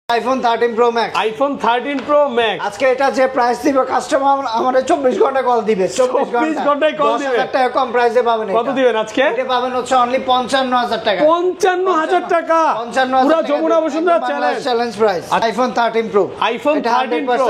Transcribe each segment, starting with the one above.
iPhone 13 Pro Max iPhone 13 Pro Max আজকে এটা যে প্রাইস দিবে কাস্টমার আমাদের 24 ঘন্টা কল দিবে 24 ঘন্টায় কল দিবে 10,000 টাকা কম প্রাইসে পাবেন কত দিবেন আজকে এটা পাবেন হচ্ছে অনলি 55000 টাকা 55000 টাকা পুরো Jamuna Bashundhara challenge price iPhone 13 Pro iPhone 13 Pro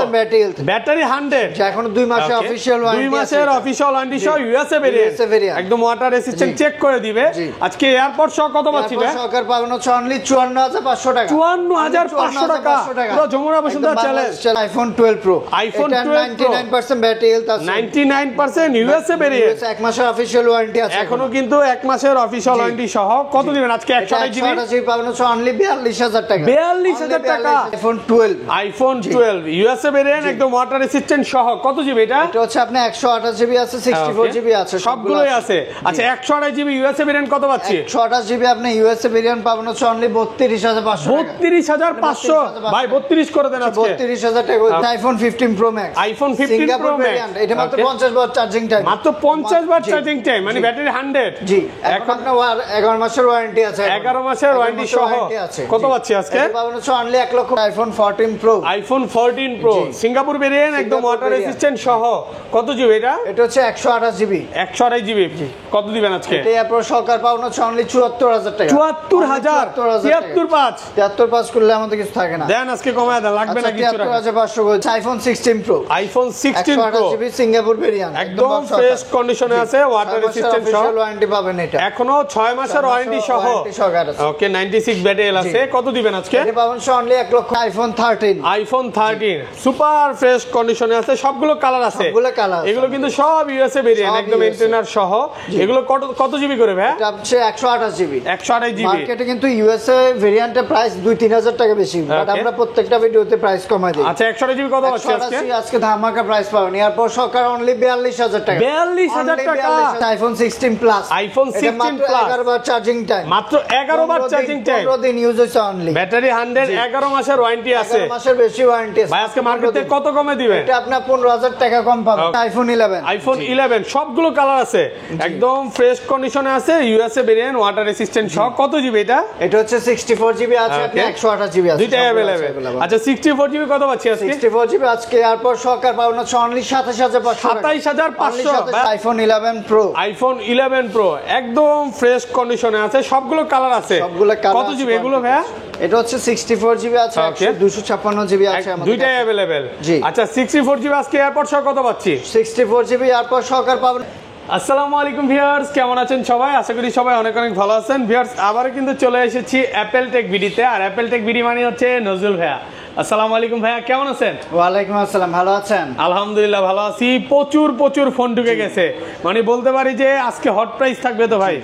battery 100 যে এখন 2 মাসের অফিশিয়াল ওয়ারেন্টি 2 মাসের অফিশিয়াল ওয়ারেন্টি সহ ইউএসএ ভেরিয়েন্ট একদম ওয়াটার রেসিস্ট্যান্ট চেক করে দিবে আজকে এয়ারপোর্ট সহ কত পাচ্ছি ভাই সরকার পাবেন হচ্ছে অনলি 54500 টাকা 54500 টাকা পুরো Jamuna Bashundhara challenge iPhone 12 Pro iPhone 12 Pro 99% battery health আছে 99% ইউএসএ ভেরিয়েন্ট এক মাসের অফিশিয়াল ওয়ারেন্টি আছে এখনো কিন্তু এক মাসের অফিশিয়াল ওয়ারেন্টি সহ কত দিবেন আজকে 128 জিবি পাবেন হচ্ছে অনলি 42000 টাকা 42000 টাকা iPhone 12 ইউএসএ ভেরিয়েন্ট একদম ওয়াটার রেসিস্ট্যান্ট সহ কত জিবি এটা এটা হচ্ছে আপনি 128 জিবি আছে 64 জিবি আছে সবগুলোই আছে আচ্ছা 128 জিবি ইউএসএ ভেরিয়েন্ট কত পাচ্ছি 128 জিবি আপনি ইউএসএ ভেরিয়েন্ট পাবেন হচ্ছে অনলি 32500 32500 ভাই 32 করে দেন আজকে 32000 টাকা iPhone 15 Pro Max iPhone 15 Pro Max এটা মাত্র 50 ওয়াট চার্জিং টাইম মাত্র 50 ওয়াট চার্জিং টাইম মানে ব্যাটারি 100 জি এখন আপনার 11 মাসের ওয়ারেন্টি আছে 11 মাসের ওয়ারেন্টি সহ কত পাচ্ছি আজকে এটা পাবেন হচ্ছে অনলি 1 লক্ষ iPhone 14 Pro iPhone 14 Pro Singapore variant একদম ওয়াটার রেসিস্ট্যান্ট সহ কত জিবি এটা এটা হচ্ছে 128 জিবি 128 জিবি কত দিবেন আজকে এটা এরপর সরকার পাবেন হচ্ছে অনলি 74000 টাকা 74000 735 করলে আমাদের কিছু থাকে না দেন আজকে কমায় দেন লাগবে না কিছু 73500 করে iPhone 16 Pro iPhone 16 Pro GB Singapore variant একদম ফ্রেশ কন্ডিশনে আছে ওয়াটার রেসিস্ট্যান্ট সহ ওয়ারেন্টি পাবেন এটা এখনো 6 মাসের ওয়ারেন্টি সহ ওকে 96 ব্যাটারি আছে কত দিবেন আজকে এটা পাবেন অনলি 1 লক্ষ iPhone 13 সুপার ফ্রেশ কন্ডিশনে আছে সবগুলো কালার আছে সবগুলো কালার এগুলো কিন্তু সব ইউএসএ ভেরিয়েন্ট একদম এন্টেনার সহ এগুলো কত জিবি করে ভাই এটা হচ্ছে 128 জিবি 128 জিবি মার্কেটে কিন্তু ইউএসএ ভেরিয়েন্টের প্রাইস 2-3000 টাকা বেশি বাট আমরা প্রত্যেকটা ভিডিওতে প্রাইস কমাই দিই আচ্ছা 128 জিবি কত আছে আজকে ধামাকা প্রাইস পাবেন এরপর সরকার অনলি 42000 টাকা 42000 টাকা iPhone 16 প্লাস iPhone 16 প্লাস 11 বার চার্জিং টাইম মাত্র 11 বার চার্জিং টাইম 15 দিন ইউজ হচ্ছে অনলি ব্যাটারি 100 11 মাসের ওয়ারেন্টি আছে 11 মাসের বেশি ওয়ারেন্টি আছে ভাই আজকে মার্কেটে কত কমে দিবেন এটা আপনি 15000 টাকা কম পাবেন iPhone 11 সবগুলো কালার আছে একদম ফ্রেশ কন্ডিশনে আছে ইউএসএ ভেরিয়েন্ট ওয়াটার রেসিস্ট্যান্ট সহ কত জিবি এটা হচ্ছে 64 জিবি আছে আপনি 128 জিবি আছে দুইটাই अवेलेबल আচ্ছা 64 জিবি কত পাচ্ছি আজকে 64 জিবি আজকে এরপর সরকার পাবেন হচ্ছে অনলি 27500 iPhone 11 Pro একদম ফ্রেশ কন্ডিশনে আছে সবগুলো কালার আছে কত জিবি এগুলো ভাই এটা হচ্ছে 64 জিবি আছে 256 জিবি আছে আমাদের দুইটাই अवेलेबल আচ্ছা 64 জিবি আজকে এয়ারপোর্ট সহ কত পাচ্ছি 64 জিবি এয়ারপোর্ট সরকার পাবেন আসসালামু আলাইকুম ভিউয়ার্স কেমন আছেন সবাই আশা করি সবাই অনেক অনেক ভালো আছেন ভিউয়ার্স আবারো কিন্তু চলে এসেছি অ্যাপেল টেক ভিডিওতে আর অ্যাপেল টেক ভিডিও মানে হচ্ছে নজরুল ভাইয়া আসসালামু আলাইকুম ভাইয়া কেমন আছেন ওয়া আলাইকুম আসসালাম ভালো আছেন আলহামদুলিল্লাহ ভালো আছি প্রচুর ফোন ঢুকে গেছে মানে বলতে পারি যে আজকে হট প্রাইস থাকবে তো ভাই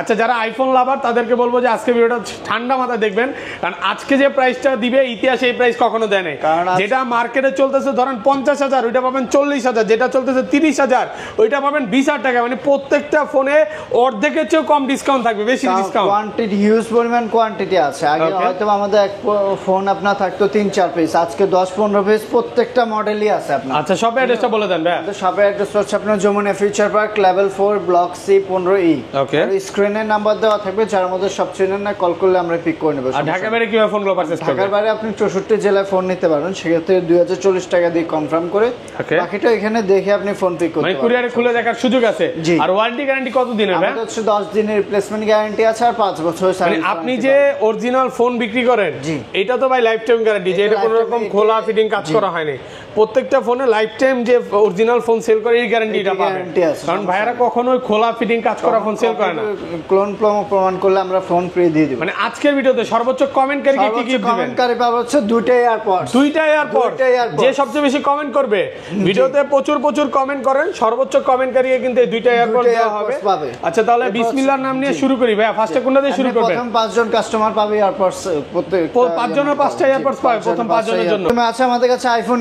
আচ্ছা যারা আইফোন লাভার তাদেরকে বলবো যে আজকে ভিডিওটা ঠান্ডা মাথায় দেখবেন কারণ আজকে যে প্রাইসটা দিবে ইতিহাসে এই প্রাইস কখনো দেয় নাই যেটা মার্কেটে চলতেছে ধরেন 50000 ওইটা পাবেন 40000 যেটা চলতেছে 30000 ওইটা পাবেন 20000 টাকা মানে প্রত্যেকটা ফোনে অর্ধেকের চেয়েও কম ডিসকাউন্ট থাকবে বেশি ডিসকাউন্ট কোয়ান্টিটি হিউজ পরিমাণ কোয়ান্টিটি আছে আগে হয়তো আমাদের এক ফোন আপনার থাকতো 3-4 পিস আজকে 10-15 পিস প্রত্যেকটা মডেলই আছে আপনার আচ্ছা শপের অ্যাড্রেসটা বলে দেন ভাই শপের অ্যাড্রেস হচ্ছে আপনার Jamuna future park level 4 block C 15E okay স্ক্রিনে নাম্বার দেওয়া থাকবে যার মধ্যে সব চিনেন না কল করলে আমরা পিক করে নেব আর ঢাকা বাইরে কিভাবে ফোনগুলো পারচেজ করবেন ঢাকার বাইরে আপনি 64 জেলায় ফোন নিতে পারবেন সেক্ষেত্রে 2040 টাকা দিয়ে কনফার্ম করে বাকিটা এখানে দেখে আপনি ফোন পিক করতে পারবেন মানে কুরিয়ারে খুলে দেখার সুযোগ আছে আর ওয়ারেন্টি গ্যারান্টি কত দিনের ভাই আমাদের হচ্ছে 10 দিনের রিপ্লেসমেন্ট গ্যারান্টি আছে আর 5 বছরের সার্ভিস মানে আপনি যে অরিজিনাল ফোন বিক্রি করেন এটা তো ভাই লাইফ টাইম গ্যারান্টি যে এটা কোনো রকম খোলা ফিটিং কাজ করা হয়নি প্রত্যেকটা ফোনে লাইফ টাইম যে অরিজিনাল ফোন সেল করে এই গ্যারান্টিটা পাবেন কারণ ভাইরা কখনোই খোলা ফিটিং কাজ করা ফোন সেল করে না ক্লোন প্রমাণ করলে আমরা ফোন ফ্রি দিয়ে দেব মানে আজকের ভিডিওতে সর্বোচ্চ কমেন্টকারীকে কি দিবেন কমেন্টকারী পাবে হচ্ছে দুইটা এয়ারপড যে সবচেয়ে বেশি কমেন্ট করবে ভিডিওতে প্রচুর কমেন্ট করেন সর্বোচ্চ কমেন্টকারীকে কিন্তু এই দুইটা এয়ারপড দেওয়া হবে আচ্ছা তাহলে বিসমিল্লাহর নাম নিয়ে শুরু করি ভাই ফার্স্টে কোনটা দিয়ে শুরু করবেন প্রথম 5 জন কাস্টমার পাবে এয়ারপডস প্রত্যেক 5 জনের 5টা এয়ারপডস পাবে প্রথম 5 জনের জন্য আছে আমাদের কাছে আইফোন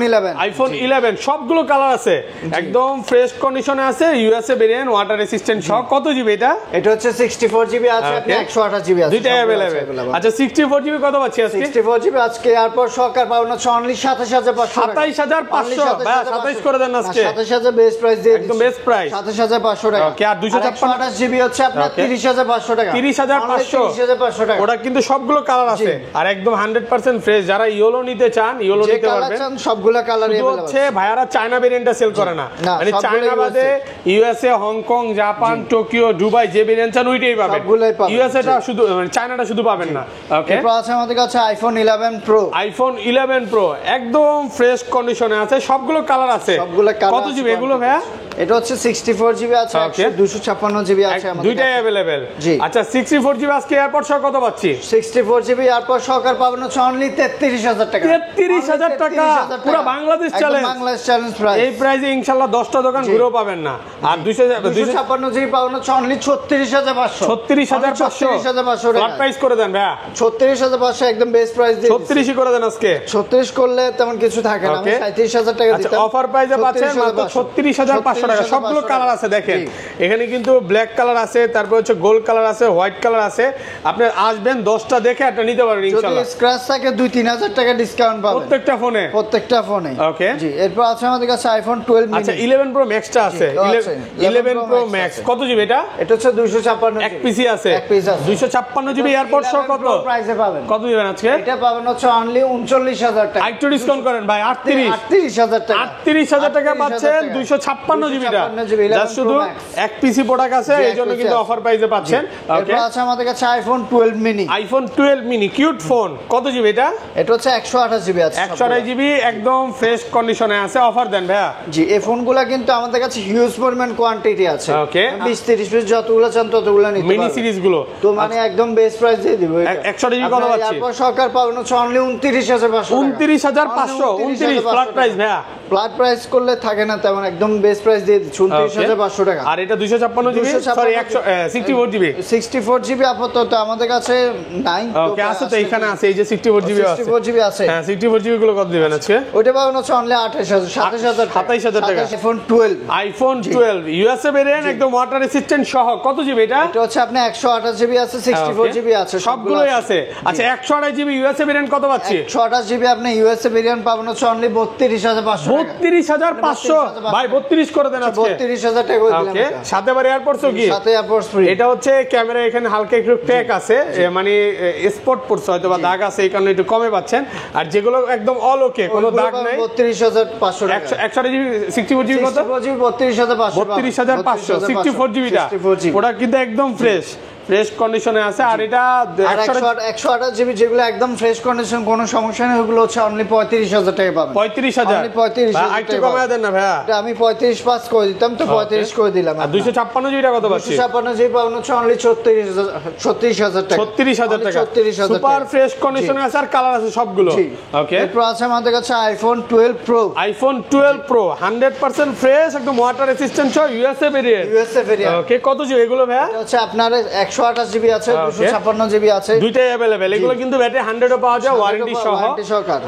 11 সবগুলো কালার আছে একদম ফ্রেশ কন্ডিশনে আছে ইউএসএ ভেরিয়েন্ট ওয়াটার রেসিস্ট্যান্ট সহ কত জিবি এটা এটা হচ্ছে 64 জিবি আছে, আপনি 128 জিবি আছে, দুইটাই अवेलेबल। আচ্ছা 64 জিবি কত পাচ্ছি আজকে? 64 জিবি আজকে এরপর সরকার পাবেন হচ্ছে অনলি 27500 টাকা। 27500 ভাই 27 করে দেন আজকে। 27000 বেস প্রাইস দিয়ে একদম বেস্ট প্রাইস 27500 টাকা। ওকে, আর 256 জিবি হচ্ছে আপনার 30500 টাকা। 30500 30500 টাকা। ওটা কিন্তু সবগুলো কালার আছে আর একদম 100% ফ্রেশ। যারা ইয়েলো নিতে চান ইয়েলো যে নিতে কালার পারবেন, চান সবগুলো কালার শুধু अवेलेबल হচ্ছে ভাইয়ারা চায়না ভেরিয়েন্টটা সেল করে না, মানে সবগুলো চায়না বাদে USA, Hong Kong, Japan, Tokyo, Dubai যে ভেরিয়েন্ট চান ওইটাই পাবেন। সবগুলোই পাবেন। ইউএসএ টা শুধু, মানে চায়নাটা শুধু পাবেন না। ওকে, এরপর আছে আমাদের কাছে আইফোন 11 প্রো। আইফোন 11 প্রো একদম ফ্রেশ কন্ডিশনে আছে, সবগুলো কালার আছে। সবগুলো কালার কত জিবি এগুলো ভাইয়া? এটা হচ্ছে 64 জিবি আছে, 256 জিবি আছে আমাদের দুইটাই अवेलेबल। জি। আচ্ছা 64 জিবি আজকে এয়ারপোর্ট সহ কত পাচ্ছি? 64 জিবি এরপর সরকার পাবেন হচ্ছে অনলি 33000 টাকা। 33000 টাকা পুরো Bangladesh challenge. Bangladesh challenge price. এই প্রাইসে ইনশাআল্লাহ 10টা দোকান ঘুরেও পাবেন না। আর 256 জিবি পাবেন হচ্ছে অনলি 36500। 36500 টাকা। ফ্ল্যাট প্রাইস করে দেন ভাইয়া। 36500 একদম বেস্ট প্রাইস দিয়ে 36 করে দেন আজকে। 36 করলে তেমন কিছু থাকে না, আমি 37000 টাকা আচ্ছা দিতাম। অফার প্রাইসে পাচ্ছেন মাত্র 36500 টাকা। সবগুলো কালার আছে দেখেন, এখানে কিন্তু ব্ল্যাক কালার আছে, তারপর হচ্ছে গোল্ড কালার আছে, হোয়াইট কালার আছে। আপনি আসবেন 10টা দেখে একটা নিতে পারবেন ইনশাআল্লাহ। যদি স্ক্র্যাচ থাকে 2-3000 টাকা ডিসকাউন্ট পাবেন প্রত্যেকটা ফোনে। ওকে জি। এরপর আছে আমাদের কাছে আইফোন 12 মিনি। আচ্ছা 11 প্রো ম্যাক্সটা আছে, 11 প্রো ম্যাক্স কত জিবি এটা? এটা হচ্ছে 256 এক পিসি আছে, এক পিস আছে 256 জিবি এয়ারপোর্ট সহ কত প্রাইসে পাবেন? কত দিবেন আজকে? এটা পাবেন হচ্ছে অনলি 39000 টাকা। একটু ডিসকাউন্ট করেন ভাই, 38000 টাকা। 38000 টাকা পাচ্ছেন 256 জিবিটা। জাস্ট শুধু এক পিসি প্রোডাক্ট আছে, এইজন্য কিন্তু অফার প্রাইসে পাচ্ছেন। ওকে, এরপর আছে আমাদের কাছে iPhone 12 mini. IPhone 12 mini cute phone, কত জিবি এটা? এটা হচ্ছে 128 জিবি আছে, 128 জিবি একদম ফ্রেশ কন্ডিশনে আছে। অফার দেন ভাইয়া। জি, এই ফোনগুলো কিন্তু আমাদের কাছে হিউজ পরিমাণ কোয়ান্টিটি আছে। ওকে, 20-30 পিস যতগুলো চান ততগুলো নিতে পারবেন। মিনি সিরিজ গুলো তো মানে একদম বেস্ট প্রাইস দিয়ে দিব। 128 জিবি কত পাচ্ছি? এরপর সরকার পাবেন হচ্ছে অনলি 29500 29500 29 ফ্ল্যাট প্রাইস ভাইয়া। ফ্ল্যাট প্রাইস করলে থাকে না তেমন, একদম বেস্ট প্রাইস দিয়ে দিচ্ছি 29500 টাকা। আর এটা 256 জিবি, সরি 64 জিবি। 64 জিবি আপাতত আমাদের কাছে নাই। ওকে, আছে তো এখানে আছে, এই যে 64 জিবি আছে। 64 জিবি আছে। হ্যাঁ 64 জিবি গুলো কত দিবেন আজকে? ওটা পাবেন হচ্ছে অনলি 27000 টাকা। আইফোন 12। আইফোন 12 ইউএসএ ভেরিয়েন্ট একদম ওয়াটার রেসিস্ট্যান্ট সহ কত জিবি এটা? এটা হচ্ছে আপনি 128 জিবি আছে, 64 জিবি আছে, সবগুলোই আছে। আচ্ছা 128 জিবি ইউএসএ ভেরিয়েন্ট কত পাচ্ছি? 128 জিবি আপনি ইউএসএ ভেরিয়েন্ট পাবেন হচ্ছে অনলি 32500 টাকা। 32500 ভাই 32 করে দেন আজকে। 32000 টাকা করে দিলাম। ওকে, সাথে বারে এয়ারপোর্টসও কি? সাথে এয়ারপোর্টস ফ্রি। এটা হচ্ছে ক্যামেরা এখানে হালকা একটু ট্যাগ আছে, মানে স্পট পড়ছে হয়তো বা দাগ আছে, এই কারণে একটু কমে পাচ্ছেন। আর যেগুলো একদম অল ওকে, কোনো দাগ নাই, 32500 টাকা। 128 জিবি 64 জিবি কত? 64 জিবি 32500। 32500 64 জিবিটা ওটা কিন্তু একদম ফ্রেশ কন্ডিশনে আছে। আর এটা 128 জিবি যেগুলো একদম ফ্রেশ কন্ডিশন, কোনো সমস্যা নেই, ওগুলো হচ্ছে অনলি 35000 টাকা পাবেন। 35000 35000 একটু কমায় দেন না ভাইয়া। এটা আমি 35 পাস করে দিতাম, তো 35 করে দিলাম। আর 256 জিবিটা কত পাচ্ছি? 256 জিবি পাবেন হচ্ছে অনলি 36000 টাকা। 36000 টাকা 36000 সুপার ফ্রেশ কন্ডিশনে আছে, আর কালার আছে সবগুলো। ওকে, এরপর আছে আমাদের কাছে iPhone 12 pro. IPhone 12 pro 100% fresh, একদম ওয়াটার রেসিস্ট্যান্ট সহ ইউএসএ ভেরিয়েন্ট। ওকে, কত জিবি এগুলো ভাইয়া? এটা হচ্ছে আপনার 128 জিবি আছে, 256 জিবি আছে, দুইটাই अवेलेबल। এগুলো কিন্তু ব্যাটারি 100 ও পাওয়া যায়, ওয়ারেন্টি সহ।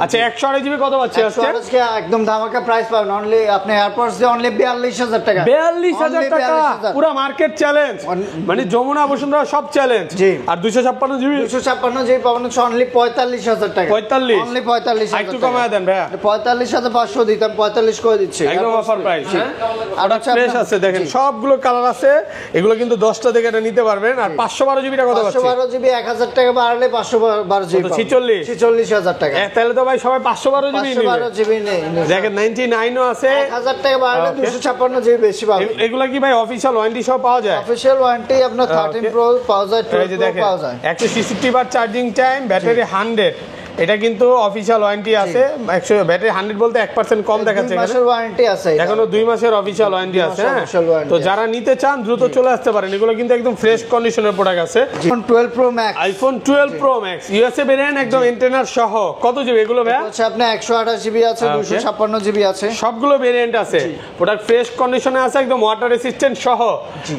আচ্ছা 128 জিবি কত পাচ্ছি আজকে? 128 কে একদম ধামাকা প্রাইস পাবেন অনলি আপনি এয়ারপোর্টস দিয়ে অনলি 42000 টাকা। 42000 টাকা পুরো মার্কেট চ্যালেঞ্জ, মানে যমুনা বসুন্ধরা সব চ্যালেঞ্জ। আর 256 জিবি 256 জিবি পাবেন হচ্ছে অনলি 45000 টাকা। 45 অনলি 45000 একটু কমায় দেন ভাইয়া। 45500 দিতাম, 45 করে দিচ্ছি একদম অফার প্রাইস। হ্যাঁ, আর ফ্রেশ আছে দেখেন, সবগুলো কালার আছে। এগুলো কিন্তু 10টা দেখে এটা নিতে পারবেন। আর 512 জিবিটা কত পাচ্ছি? 512 জিবি 1000 টাকা বাড়লে 512 জিবি 46000 টাকা। তাহলে তো ভাই সবাই 512 জিবি নেবে। 512 জিবি নেই দেখেন 99 ও আছে। 1000 টাকা বাড়লে 256 জিবি বেশি পাবেন। এগুলা কি ভাই অফিশিয়াল ওয়ারেন্টি সহ পাওয়া যায়? অফিশিয়াল ওয়ারেন্টি আপনার 13 প্রো পাওয়া যায়, 12 প্রো পাওয়া যায়। 166 বার চার্জিং টাইম, ব্যাটারি 100, এটা কিন্তু অফিশিয়াল ওয়ারেন্টি আছে। 100 ব্যাটারি 100 বলতে 1% কম দেখাচ্ছে, 2 মাসের ওয়ারেন্টি আছে, এখনো 2 মাসের অফিশিয়াল ওয়ারেন্টি আছে। তো যারা নিতে চান দ্রুত চলে আসতে পারেন, এগুলো কিন্তু একদম ফ্রেশ কন্ডিশনের প্রোডাক্ট আছে। IPhone 12 pro max. IPhone 12 pro max USA variant, একদম এন্টেনার সহ। কত জিবি এগুলো ভাই? আচ্ছা আপনি 128 জিবি আছে, 256 জিবি আছে, সবগুলো ভেরিয়েন্ট আছে। প্রোডাক্ট ফ্রেশ কন্ডিশনে আছে, একদম ওয়াটার রেসিস্ট্যান্ট সহ।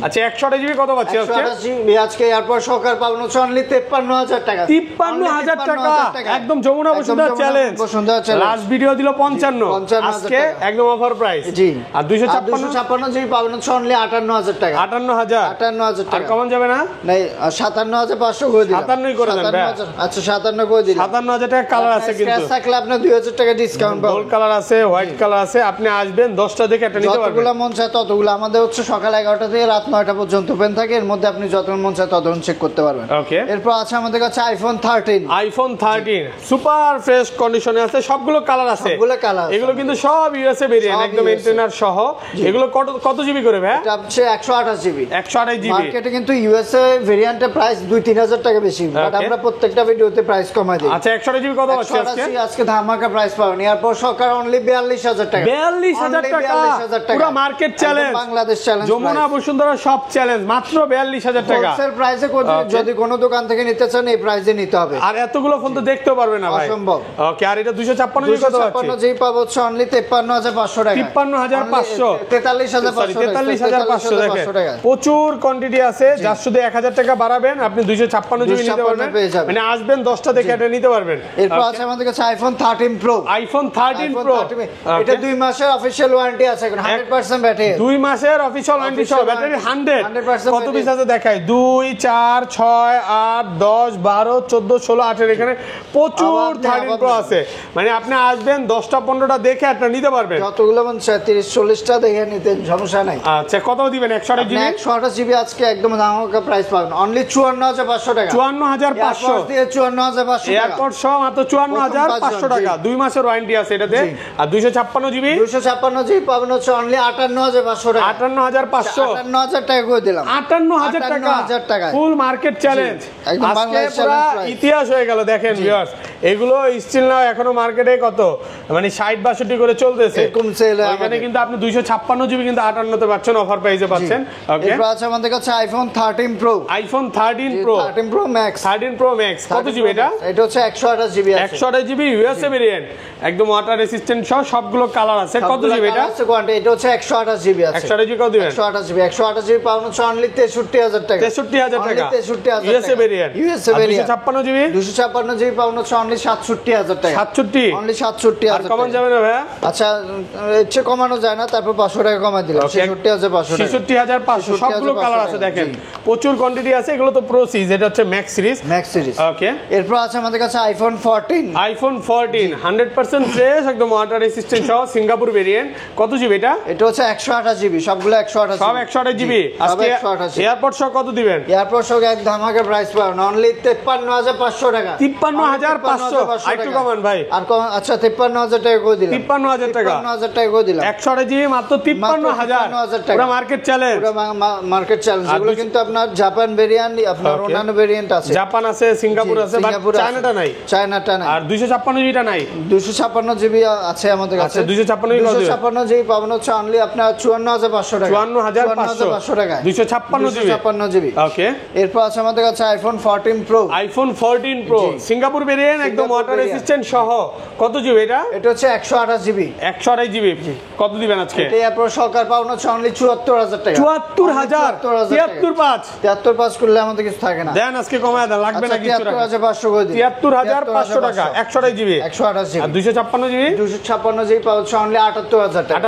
আচ্ছা 128 জিবি কত পাচ্ছি আজকে? 128 জিবি আজকে এরপর সরকার পাবেন হচ্ছে অনলি 53000 টাকা। 53000 টাকা একদম একদম Jamuna Bashundhara challenge, Bashundhara challenge. Last video দিল 55, 55,000 আজকে টাকা। একদম অফার প্রাইস। জি। আর 256 জিবি পাবেন হচ্ছে অনলি 58,000 টাকা। 58,000। 58,000 আর টাকা। কমন যাবে না? নাই 57,500 করে দিলাম। 57 করে দেন ভাই। 57,000 আচ্ছা 57 করে দিলাম। 57,000 টাকা কালার আছে কিন্তু। স্ক্র্যাচ থাকলে আপনি 2,000 টাকা ডিসকাউন্ট পাবেন। গোল্ড কালার আছে, হোয়াইট কালার আছে, আপনি আসবেন 10টা দেখে একটা নিতে পারবেন। যতগুলো মন চায় ততগুলো। আমাদের হচ্ছে সকাল 11টা থেকে রাত 9টা পর্যন্ত ওপেন থাকে, এর মধ্যে আপনি যত মন চায় তত চেক করতে পারবেন। ওকে। এরপর আছে আমাদের কাছে আইফোন 13। আইফোন 13 সুপার ফ্রেশ কন্ডিশনে আছে, সবগুলো কালার আছে। সবগুলো কালার আছে। এগুলো কিন্তু সব ইউএসএ ভেরিয়েন্ট, সব একদম USA এন্টেনার সহ। এগুলো কত জিবি করে ভাই? এটা হচ্ছে 128 জিবি। 128 জিবি। মার্কেটে কিন্তু ইউএসএ ভেরিয়েন্টের প্রাইস 2-3 টাকা বেশি, বাট Okay. আমরা প্রত্যেকটা ভিডিওতে প্রাইস কমাই দিই। আচ্ছা 128 জিবি কত আছে আজকে? 188 আজকে ধামাকা প্রাইস পাবেন। এরপর সরকার অনলি 42,000 টাকা। 42,000 টাকা। 42,000 টাকা। পুরো market challenge, Bangladesh challenge. Jamuna Bashundhara সব চ্যালেঞ্জ, মাত্র 42,000 টাকা। হোলসেল প্রাইসে Okay. যদি কোনো দোকান থেকে নিতে চান এই প্রাইসে নিতে হবে। আর এতগুলো ফোন তো দেখতেও পারবে না ভাই, অসম্ভব। ওকে। আর এটা 256 জিবি কত আছে? 256 জিবি পাবো হচ্ছে অনলি 53,500 টাকা। 53,500। 43,500 দেখেন প্রচুর কোয়ান্টিটি আছে, যার শুধু 1,000 টাকা বাড়াবেন আপনি 256 জিবি নিতে 256 পারবেন। পেয়ে যাবেন। মানে আসবেন 10টা দেখে এটা নিতে পারবেন। এরপর আছে আমাদের কাছে আইফোন 13 প্রো। আইফোন 13 প্রো, এটা 2 মাসের অফিশিয়াল ওয়ারেন্টি আছে, এখন 100% ব্যাটারি। 2 মাসের অফিশিয়াল ওয়ারেন্টি সহ, ব্যাটারি 100। কত পিস আছে দেখাই? 2 4 6 8 10 12 14 16 18, এখানে প্রচুর 13 প্রো আছে। মানে আপনি আসবেন 10টা 15টা দেখে একটা নিতে পারবেন। যতগুলো মন চায় 30-40টা দেখে নিতে সমস্যা নাই। আচ্ছা কত দিবেন? 128 জিবি। 128 জিবি আজকে একদম ধামাকা প্রাইস পাবেন অনলি 54,500 টাকা। 54,500 দিয়ে 54,500 টাকা। এয়ারপোর্ট সহ মাত্র 54,500 টাকা। 2 মাসের ওয়ারেন্টি আছে এটাতে। জি। আর 256 জিবি 256 জিবি পাবেন হচ্ছে অনলি 58,500 টাকা। 58,500। 58,000 টাকা করে দিলাম। 58,000 টাকা। 58,000 টাকা। ফুল মার্কেট চ্যালেঞ্জ। একদম আজকে বাংলাদেশ পুরো চ্যালেঞ্জ প্রাইস। ইতিহাস হয়ে গেল দেখেন ভিউয়ার্স। এগুলো স্টিল নাও এখনো মার্কেটে কত মানে 60-62 করে চলতেছে। এরকম সেল এখানে কিন্তু আপনি 256 জিবি কিন্তু 58 তে পাচ্ছেন, অফার প্রাইসে পাচ্ছেন। ওকে। এরপর আছে আমাদের কাছে iPhone 13 pro. IPhone 13 pro, 13 pro max. 13 pro max কত জিবি এটা? এটা হচ্ছে 128 জিবি আছে। 128 জিবি ইউএসএ ভেরিয়েন্ট, একদম ওয়াটার রেসিস্ট্যান্ট সহ সবগুলো কালার আছে। কত জিবি এটা? আছে কোয়ান্টিটি এটা হচ্ছে 128 জিবি আছে। 128 জিবি কত দিবেন? 128 জিবি পাউন্ড হচ্ছে অনলি 63,000 টাকা। 63,000 টাকা। 63,000 USA variant. USA variant. 256 GB 256 GB pound হচ্ছে অনলি 67,000 টাকা। 67। অনলি আর 67,000 কমন টাকা। যাবে না ভাইয়া? আচ্ছা ইচ্ছে কমানো যায় না, তারপর 500 টাকা কমাই দিলাম। 66,500 টাকা। 66,500 সবগুলো কালার আছে দেখেন, জি। প্রচুর কোয়ান্টিটি আছে। এগুলো তো প্রো সিরিজ, এটা হচ্ছে max series. Max series. Okay. এরপর আছে আমাদের কাছে আইফোন 14। আইফোন 14 100% ফ্রেশ, একদম ওয়াটার রেসিস্ট্যান্ট সহ সিঙ্গাপুর ভেরিয়েন্ট। কত জিবি এটা? এটা হচ্ছে 128 জিবি, সবগুলো 128 সব 128 জিবি। আজকে 128 এয়ারপোর্ট সহ কত দিবেন? এয়ারপোর্ট সঙ্গে এক ধামাকা প্রাইস পাবেন অনলি 53,500 টাকা। 53,500। আরেকটু কমান ভাই। আর আচ্ছা 53,000 টাকা করে দিলাম। 53,000 টাকা। 53,000 টাকা করে দিলাম। 128 জিবি মাত্র 53,000 টাকা। পুরো মার্কেট চ্যালেঞ্জ। পুরো মার্কেট চ্যালেঞ্জ। আর এগুলো কিন্তু আপনার জাপান ভেরিয়েন্ট, আপনার Okay. অন্যান্য ভেরিয়েন্ট আছে। জাপান আছে, সিঙ্গাপুর আছে, বাট সিঙ্গাপুর আছে। চায়নাটা নাই। চায়নাটা নাই। আর 256 জিবিটা নাই। 256 জিবি আছে আমাদের কাছে। আচ্ছা 256 জিবি কত দিবেন? 256 জিবি পাবেন হচ্ছে অনলি আপনার 54,500 টাকা। 54,500 টাকা। 256 জিবি। 256 জিবি। ওকে। এরপর আছে আমাদের কাছে iPhone 14 pro. IPhone 14 pro Singapore variant, একদম সিঙ্গাপুর ওয়াটার variant। রেসিস্ট্যান্ট সহ। কত জিবি এটা? এটা হচ্ছে 128 জিবি। 128 জিবি। কত দিবেন আজকে? এটা এরপর সরকার পাউন হচ্ছে অনলি 74,000 টাকা। 74,000 73,500 73,500 করলে আমাদের কিছু থাকে না। দেন আজকে কমায় দেন, লাগবে না কিছু টাকা। 73,500 করে দিন। 73,500 টাকা 128 জিবি। 128 জিবি। আর 256 জিবি 256 জিবি পাওয়া হচ্ছে অনলি 78,000 টাকা।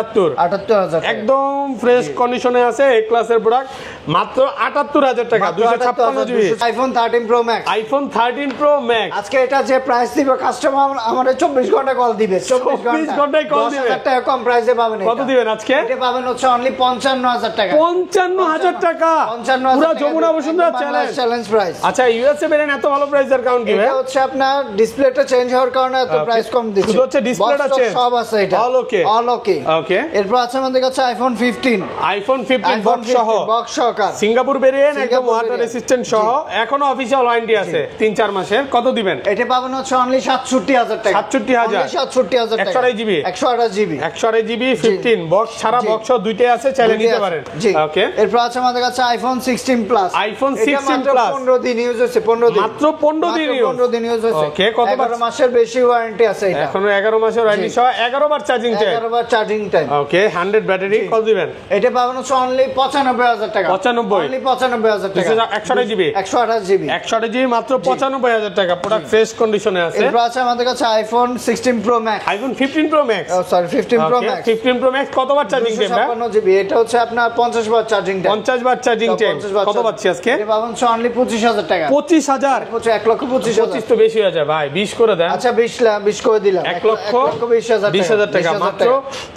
78,000 টাকা। একদম ফ্রেশ কন্ডিশনে আছে, এ ক্লাসের প্রোডাক্ট, মাত্র 78,000 টাকা। 256 GB iPhone 13 pro max. IPhone 13 pro max. আজকে এটা যে প্রাইস দিবে কাস্টমার আমাদের 24 ঘন্টা কল দিবে। 24 ঘন্টায় call দিবে। 10,000 টাকা কম প্রাইসে পাবেন। কত দিবেন আজকে? এটা পাবেন হচ্ছে অনলি 55,000 টাকা। 55,000 টাকা। 55,000 পুরো টাকা। Jamuna Bashundhara challenge price. আচ্ছা ইউএসএ বেরেন এত ভালো প্রাইসের কারণ কি ভাই? এটা হচ্ছে আপনার ডিসপ্লেটা চেঞ্জ হওয়ার কারণে এত Okay. প্রাইস কম দিচ্ছে। শুধু হচ্ছে ডিসপ্লেটা Box চেঞ্জ, সব আছে এটা। All okay. All okay. ওকে। এরপর আছে আমাদের কাছে আইফোন 15। আইফোন 15 iPhone বক্স সহ 15 বক্স সহকার। সিঙ্গাপুর ভেরিয়েন্ট, একদম সিঙ্গাপুর ওয়াটার variant। রেসিস্ট্যান্ট সহ, এখনো অফিশিয়াল ওয়ারেন্টি আছে 3-4 মাসের। কত দিবেন? এটা পাবেন হচ্ছে অনলি 67,000 টাকা। 67,000 67,000 টাকা। 128 জিবি 128 জিবি। 128 জিবি 15 বক্স ছাড়া জি। বক্স দুইটাই আছে, চাইলে নিতে পারেন। জি। ওকে। এরপর আছে আমাদের কাছে আইফোন 16 প্লাস। আইফোন এটা 16 মাত্র প্লাস 15 দিন ইউজ হচ্ছে। 15 দিন। মাত্র 15 দিন use। 15 দিন ইউজ হচ্ছে। Okay, কত 11 মাসের বেশি ওয়ারেন্টি আছে এটা। এখনো 11 মাসের ওয়ারেন্টি সহ 11 বার চার্জিং টাইম। 11 বার চার্জিং টাইম। ওকে 100 ব্যাটারি। কত দিবেন? এটা পাবেন হচ্ছে অনলি 95,000 টাকা। 95 অনলি 95,000 টাকা 128 জিবি 128 জিবি 128 জিবি মাত্র 95,000 টাকা প্রোডাক্ট ফ্রেশ কন্ডিশনে আছে এরপর আছে আমাদের কাছে iPhone 16 pro max iPhone 15 pro max ও sorry 15 pro max 15 pro max কতবার চার্জিং টাইম 256 জিবি এটা হচ্ছে আপনার 50 বার চার্জিং টাইম 50 বার চার্জিং টাইম কত পাচ্ছি আজকে এটা পাবেন অনলি 25,000 টাকা 25,000 1,25,000 25 তো বেশি হয়ে যায় ভাই 20 করে দেন আচ্ছা 20 করে দিলাম 1,20,000 টাকা মাত্র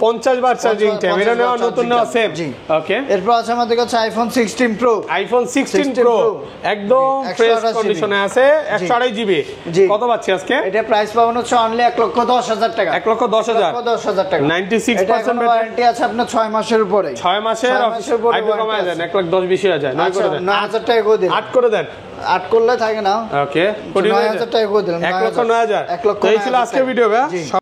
50 বার চার্জিং টাইম এটা নেওয়া নতুন নেওয়া সেম ওকে এরপর আছে আমাদের কাছে আইফোন 16 প্রো আইফোন 16 প্রো একদম ফ্রেশ কন্ডিশনে আছে 128 জিবি কত পাচ্ছি আজকে এটা প্রাইস পাবেন হচ্ছে অনলি 1,10,000 টাকা 1,10,000 1,10,000 টাকা 96% ওয়ারেন্টি আছে আপনার 6 মাসের উপরে 6 মাসের আইপি কমায় দেন 1,10,000 বেশি হয়ে যায় 9 করে দেন 9,000 টাকা করে দিন 8 করে দেন 8 করলে থাকে না ওকে 9,000 টাকা করে দিলাম 1,09,000 1,09,000 এই ছিল আজকের ভিডিও ভাই